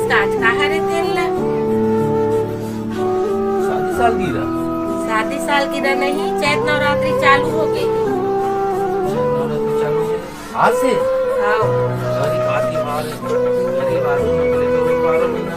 पूछताछ कहाँ रे तेल ला? शादी सालगिरह नहीं, चैत नवरात्रि चालू हो गई। आज से हाँ गरीब आदमी हमारे गरीब आदमी के लिए तो 12 महीना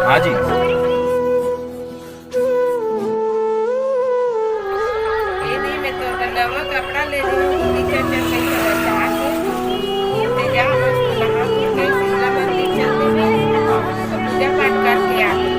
हाँ जी। कपड़ा ले रही हूँ पूजा पाठ करके आ गई।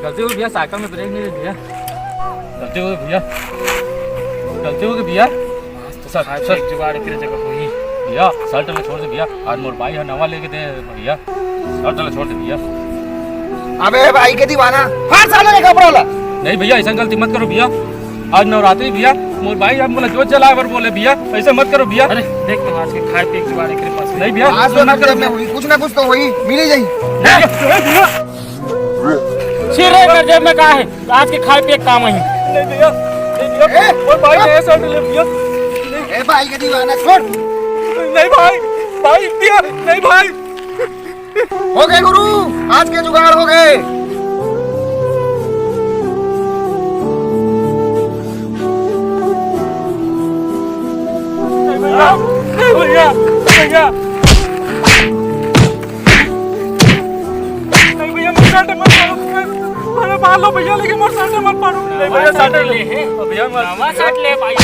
गलती हो गई भैया, साइकिल में ब्रेक नहीं भैया, गलती हो गई भैया, गलती हो गई भैया। सर जुगाड़ फिर जगह हुई भैया, शर्ट ले छोड़ दे भैया, आज मोर भाई है नवा लेके दे भैया, शर्ट ले छोड़ दे भैया। अबे भाई के दीवाना हर साल का कपड़ा ला। नहीं भैया ऐसा गलती मत करो भैया, आज नवरात्रि भैया, मोर भाई हम बोला जो चला पर बोले भैया ऐसा मत करो भैया। अरे देख तो आज के खाए पी के जुगाड़ के पास नहीं भैया, आज तो मत करो, कुछ ना कुछ तो वही मिल ही जाई। सिर मेरे जेब में कहाँ है, आज के खाए पिए काम ही नहीं भैया, नहीं भैया, मोर भाई ने शर्ट ले भैया। ए भाई के दीवाना छोड़। नहीं भाई, भाई भैया नहीं भाई। हो गए गुरु, आज के जुगाड़ हो गए। नहीं भैया, भैया नहीं भैया, मेरे शर्ट मत मारो, अरे मार लो भैया, लेकिन मेरे शर्ट मत मारो। नहीं भैया शर्ट ले हैं भैया, नवा शर्ट ले भाई।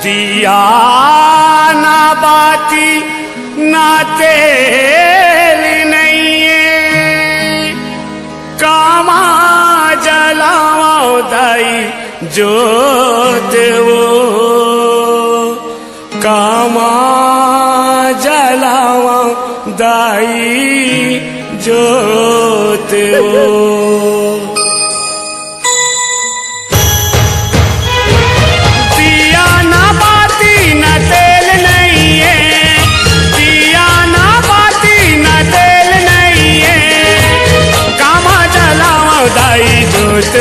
दिया ना बाती ना तेल नहीं है, कामा जलाओ दाई जोत वो, कामा जलाओ दाई जोत वो।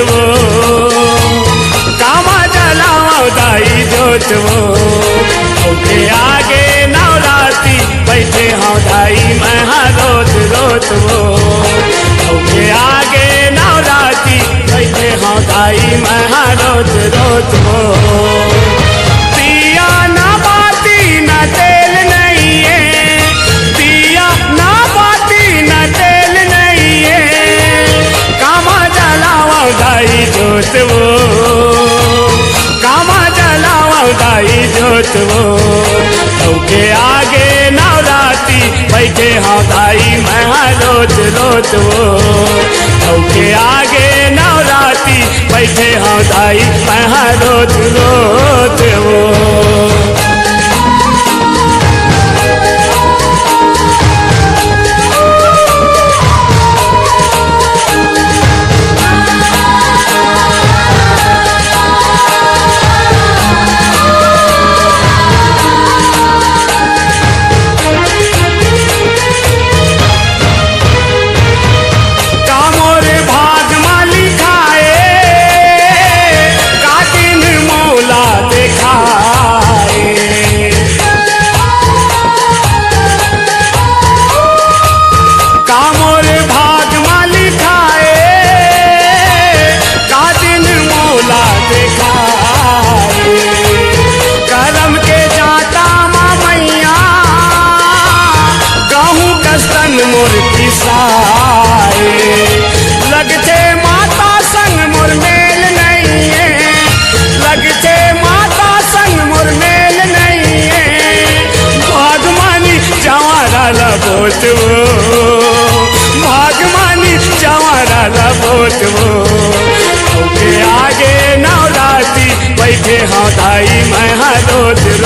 वो कामा जलाओ दाई जोत वो, ओके आगे नवराती बैठे हाँ दाई मैं रोत रोत वो, ओके आगे नवराती बैठे हाँ दाई मैं रोत रोत वो। दिया ना बाती ना तेल नहीं है, दिया ना बाती ना तेल नहीं है, कामा जलाओ दाई जोत वो, कामा जलाओ दाई जोत वो, के आगे नवराती बैठे हाँ दाई मैं रोत रोत वो, के आगे नवराती बैठे हाँ दाई मैं रोत रोत वो।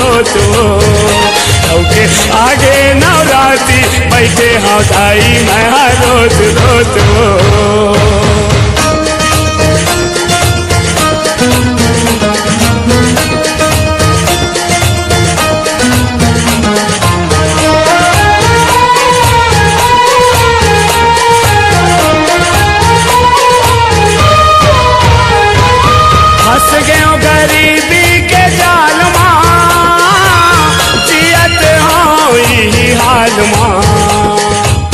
रोत वो के आगे नवराती बैठे हाँ दाई मैं रोत रोत वो हंस गयो गरीबी के जाल माँ जियत हो ही हाल माँ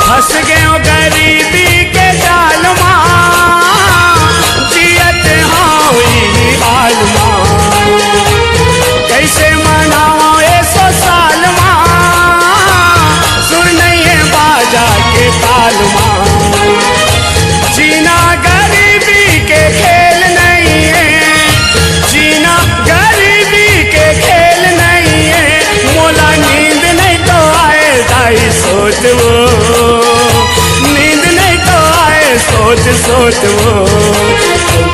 हंस गयो गरीबी के जाल माँ जियत हो ही हाल माँ कैसे मनाओ 100 साल माँ सुर नहीं है बाजा के ताल माँ जीना गरीबी के खेल नहीं है जीना गरीबी के खेल नहीं है मोला नींद नहीं तो आए दाई सोच वो नींद नहीं तो आए सोच सोच वो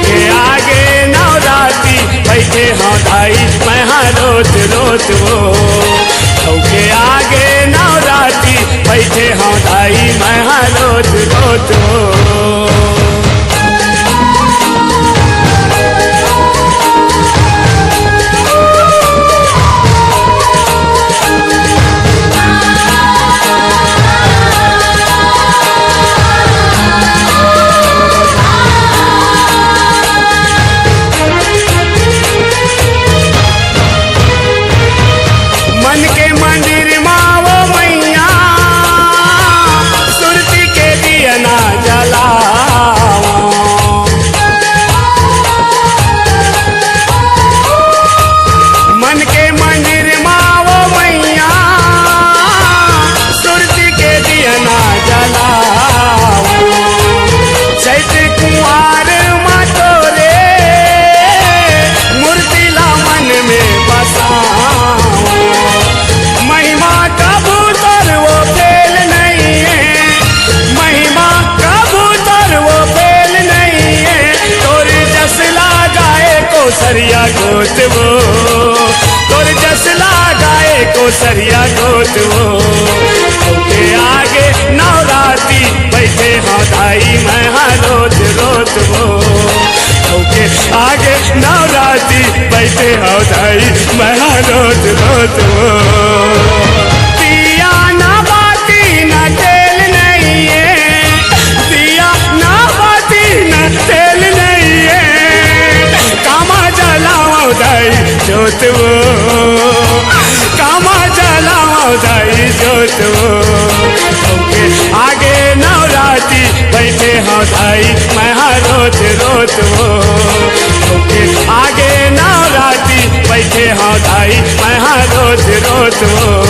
के आगे नवराती बैठे हाँ दाई मैं हाँ रोत रोत वो के आगे नवराती बैठे हाँ दाई मैं हाँ रोत रोत वो मन के मंदिर माँ वो मैया सुरती के दिया ना जलाओ मन के मंदिर माँ वो मैया सुरती के दिया ना जलाओ चैत कुंवार माँ तोरे मूर्ति ला मन में बसाओ महिमा कबूतर वो फेल नहीं है महिमा कबूतर वो फेल नहीं है तोर जसला गाए को सरिया गोत वो तोर जसला गाए को सरिया गोत वो के आगे नवराती बैठे हाँ दाई मैं हाँ रोत रोत वो के आगे नवराती बैठे हाँ दाई मैं हाँ रोत रोत वो दिया ना बाती ना तेल नहीं है दिया ना बाती ना तेल नहीं है कामा जलाओ दाई जोत वो कामा जलाओ दाई जोत वो आगे नवराती बैठे हाँ दाई मैं हाँ रोत रोत वो आगे नवराती बैठे हाँ दाई मैं हाँ रोत रोत वो